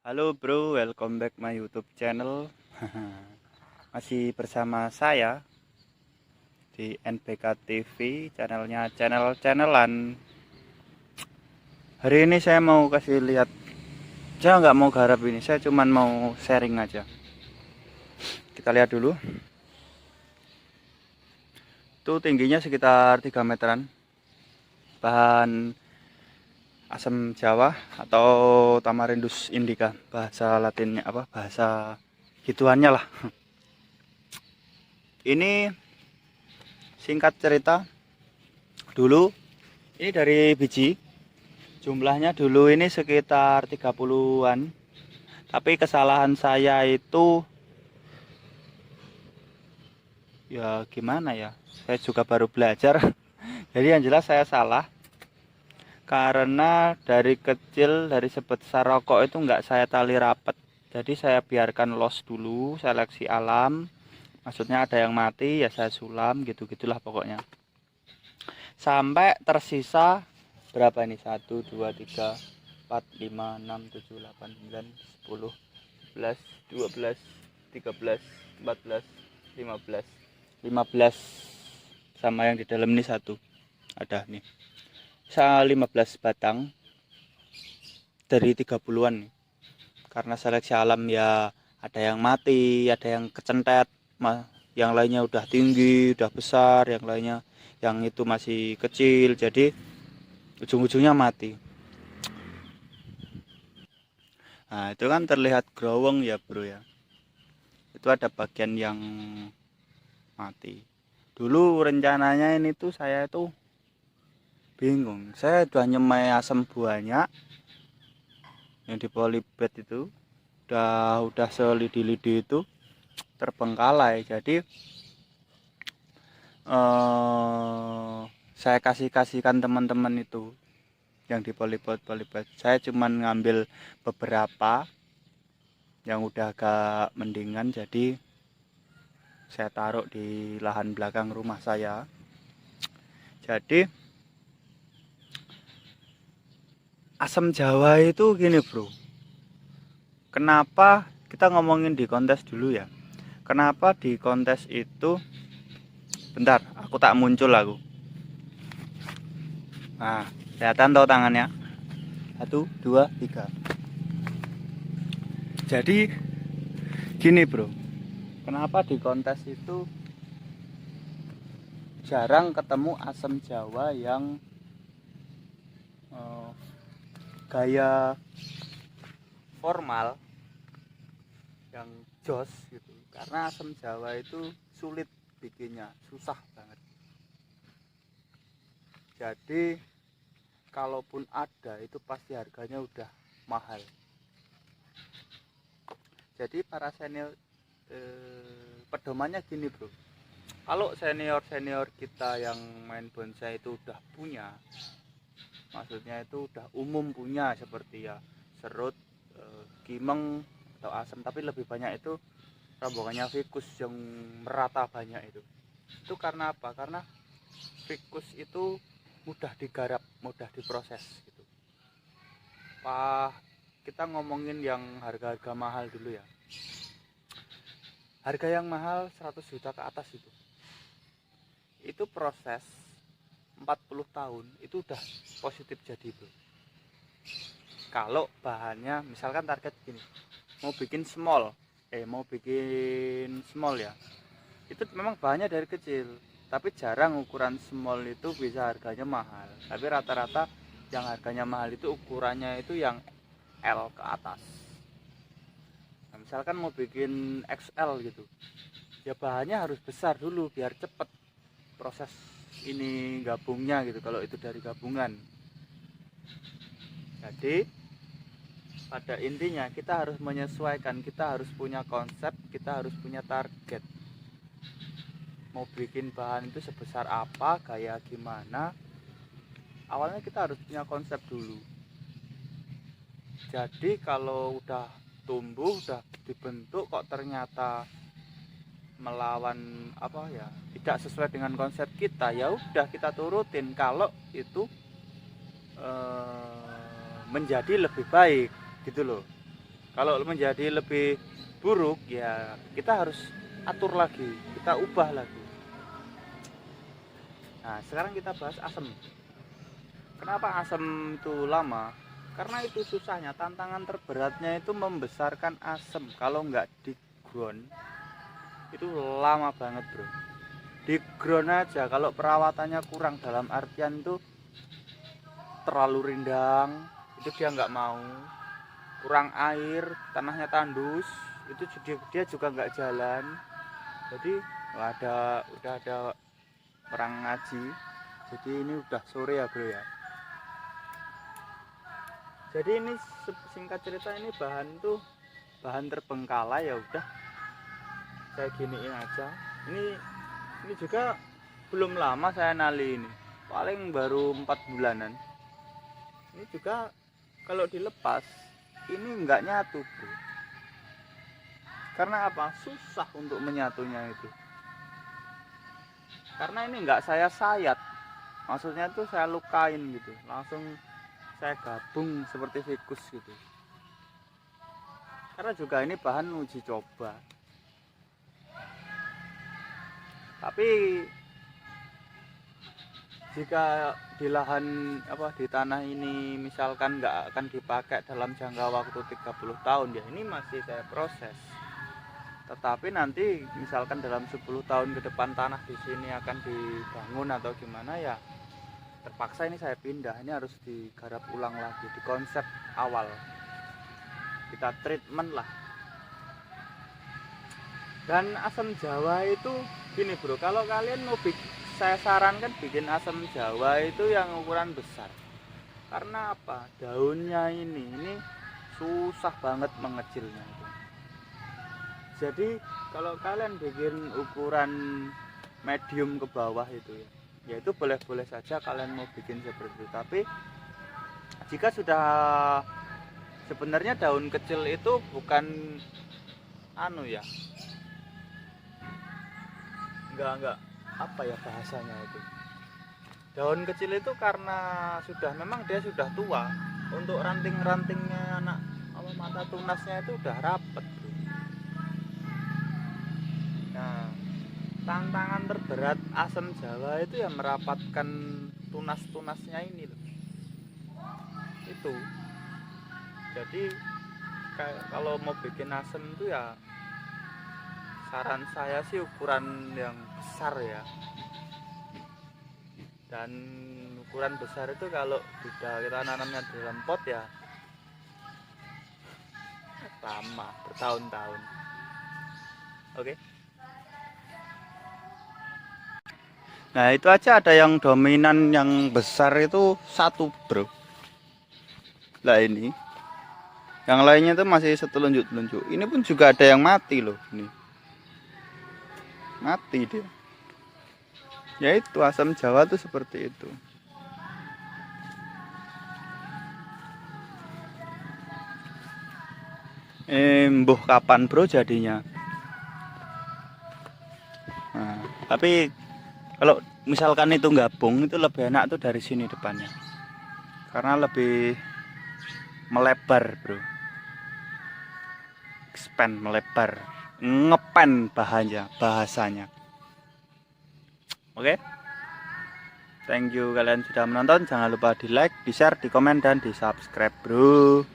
Halo bro, welcome back my YouTube channel. Masih bersama saya di NBK TV, channelnya channel-channelan. Hari ini saya mau kasih lihat, saya nggak mau garap ini, saya cuman mau sharing aja. Kita lihat dulu. Itu tingginya sekitar 3 meteran. Bahan asam Jawa atau Tamarindus indica, bahasa Latinnya apa? Bahasa gituannya lah. Ini singkat cerita, dulu ini dari biji, jumlahnya dulu ini sekitar 30-an. Tapi kesalahan saya itu ya gimana ya? Saya juga baru belajar. Jadi yang jelas saya salah karena dari kecil, dari sebesar rokok itu nggak saya tali rapet. Jadi saya biarkan los dulu, seleksi alam. Maksudnya ada yang mati ya saya sulam, gitu-gitulah pokoknya. Sampai tersisa berapa ini? 1, 2, 3, 4, 5, 6, 7, 8, 9, 10, 11, 12, 13, 14, 15, 15 sama yang di dalam ini satu. Ada nih. 15 batang dari 30-an nih. Karena seleksi alam ya ada yang mati, ada yang kecentet, yang lainnya udah tinggi, udah besar, yang lainnya yang itu masih kecil, jadi ujung-ujungnya mati. Nah itu kan terlihat growong ya bro ya, itu ada bagian yang mati. Dulu rencananya ini tuh saya tuh bingung, saya udah nyemai asam banyak yang di polybag itu, udah selidi-lidi itu terbengkalai. Jadi saya kasihkan teman-teman itu yang di polybag. Saya cuman ngambil beberapa yang udah agak mendingan, jadi saya taruh di lahan belakang rumah saya. Jadi asam Jawa itu gini bro, kenapa kita ngomongin di kontes dulu ya, kenapa di kontes itu, bentar aku tak muncul aku. Nah kelihatan tau tangannya, 1, 2, 3. Jadi gini bro, kenapa di kontes itu jarang ketemu asam Jawa yang gaya formal, yang jos gitu. Karena asam Jawa itu sulit bikinnya, susah banget. Jadi kalaupun ada itu pasti harganya udah mahal. Jadi para senior pedomannya gini bro, kalau senior kita yang main bonsai itu udah punya, maksudnya itu udah umum punya, seperti ya serut, kimeng atau asam, tapi lebih banyak itu rombongannya ficus yang merata banyak itu karena apa? Karena ficus itu mudah digarap, mudah diproses gitu. Kita ngomongin yang harga-harga mahal dulu ya. Harga yang mahal 100 juta ke atas itu proses 40 tahun itu udah positif jadi bro. Kalau bahannya misalkan target gini, mau bikin small ya, itu memang bahannya dari kecil, tapi jarang ukuran small itu bisa harganya mahal. Tapi rata-rata yang harganya mahal itu ukurannya itu yang L ke atas. Nah, misalkan mau bikin XL gitu, ya bahannya harus besar dulu biar cepet proses ini gabungnya gitu, kalau itu dari gabungan. Jadi pada intinya kita harus menyesuaikan, kita harus punya konsep, kita harus punya target. Mau bikin bahan itu sebesar apa, kayak gimana, awalnya kita harus punya konsep dulu. Jadi kalau udah tumbuh, udah dibentuk kok ternyata melawan apa ya, tidak sesuai dengan konsep kita, ya udah kita turutin kalau itu menjadi lebih baik gitu loh. Kalau menjadi lebih buruk ya kita harus atur lagi, kita ubah lagi. Nah sekarang kita bahas asam. Kenapa asam itu lama? Karena itu susahnya, tantangan terberatnya itu membesarkan asam. Kalau nggak di ground itu lama banget bro. Di ground aja kalau perawatannya kurang, dalam artian itu terlalu rindang, itu dia nggak mau. Kurang air, tanahnya tandus, itu dia juga nggak jalan. Jadi udah ada orang ngaji. Jadi ini udah sore ya bro ya. Jadi ini singkat cerita, ini bahan terbengkalai, ya udah saya giniin aja. Ini juga belum lama saya nali, ini paling baru 4 bulanan. Ini juga kalau dilepas ini enggak nyatu bro. Karena apa? Susah untuk menyatunya itu. Karena ini enggak saya sayat, maksudnya tuh saya lukain gitu, langsung saya gabung seperti fikus gitu. Karena juga ini bahan uji coba. Tapi jika di lahan di tanah ini misalkan nggak akan dipakai dalam jangka waktu 30 tahun ya, ini masih saya proses. Tetapi nanti misalkan dalam 10 tahun ke depan tanah di sini akan dibangun atau gimana ya, terpaksa ini saya pindah. Ini harus digarap ulang lagi di konsep awal, kita treatment lah. Dan asam jawa itu gini bro, kalau kalian mau saya sarankan bikin asam jawa itu yang ukuran besar. Karena apa? Daunnya ini susah banget mengecilnya itu. Jadi kalau kalian bikin ukuran medium ke bawah itu ya itu boleh-boleh saja kalian mau bikin seperti itu. Tapi jika sudah, sebenarnya daun kecil itu bukan enggak apa ya bahasanya itu. Daun kecil itu karena memang dia sudah tua, untuk ranting-rantingnya mata tunasnya itu udah rapet bro. Nah tantangan terberat asam jawa itu ya merapatkan tunas-tunasnya ini loh. Itu jadi kalau mau bikin asam itu ya saran saya sih ukuran yang besar ya. Dan ukuran besar itu kalau kita nanamnya di dalam pot ya lama, bertahun-tahun. Oke. Nah itu aja, ada yang dominan yang besar itu satu bro. Lah ini yang lainnya itu masih setelunjuk-telunjuk. Ini pun juga ada yang mati loh, ini mati dia. Ya itu asam jawa tuh seperti itu. Mbuh kapan bro jadinya. Nah, tapi kalau misalkan itu gabung itu lebih enak tuh dari sini depannya, karena lebih melebar bro, expand, melebar, ngepen bahasanya. Oke, thank you kalian sudah menonton. Jangan lupa di like, di share, di komen, dan di subscribe bro.